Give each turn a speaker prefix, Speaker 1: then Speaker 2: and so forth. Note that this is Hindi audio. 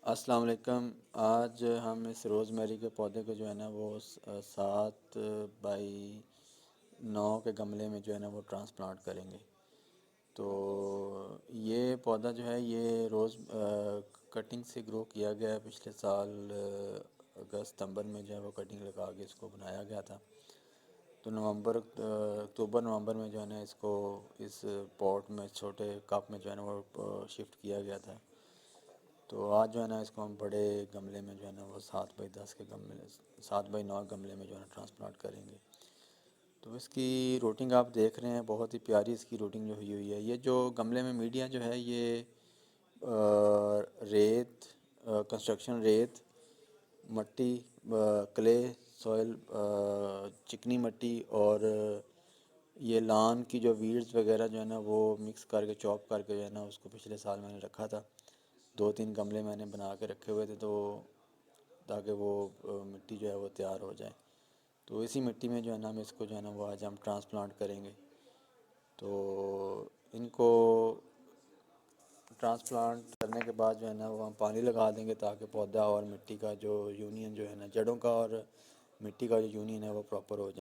Speaker 1: अस्सलाम वालेकुम। आज हम इस रोज़मेरी के पौधे को जो है ना वो 7 बाई 9 के गमले में जो है ना वो ट्रांसप्लांट करेंगे। तो ये पौधा जो है ये रोज़ कटिंग से ग्रो किया गया है। पिछले साल अगस्त सितंबर में जो है वो कटिंग लगा के इसको बनाया गया था। तो अक्टूबर नवंबर में जो है ना इसको इस पॉट में छोटे कप में जो है ना वो शिफ्ट किया गया था। तो आज जो है ना इसको हम बड़े गमले में जो है ना वो 7 बाई 10 के गमले 7 बाई 9 गमले में जो है ना ट्रांसप्लांट करेंगे। तो इसकी रूटिंग आप देख रहे हैं, बहुत ही प्यारी इसकी रूटिंग जो हुई हुई है। ये जो गमले में मीडिया जो है ये रेत, कंस्ट्रक्शन रेत, मट्टी, क्ले सॉइल, चिकनी मिट्टी और ये लान की जो वीड्स वगैरह जो है ना वो मिक्स करके चॉप करके जो है ना उसको पिछले साल मैंने रखा था। 2-3 गमले मैंने बना के रखे हुए थे तो ताकि वो मिट्टी जो है वो तैयार हो जाए। तो इसी मिट्टी में जो है ना हम इसको जो है ना वो आज हम ट्रांसप्लांट करेंगे। तो इनको ट्रांसप्लांट करने के बाद जो है ना वो हम पानी लगा देंगे ताकि पौधा और मिट्टी का जो यूनियन जो है ना जड़ों का और मिट्टी का जो यूनियन है वो प्रॉपर हो जाए।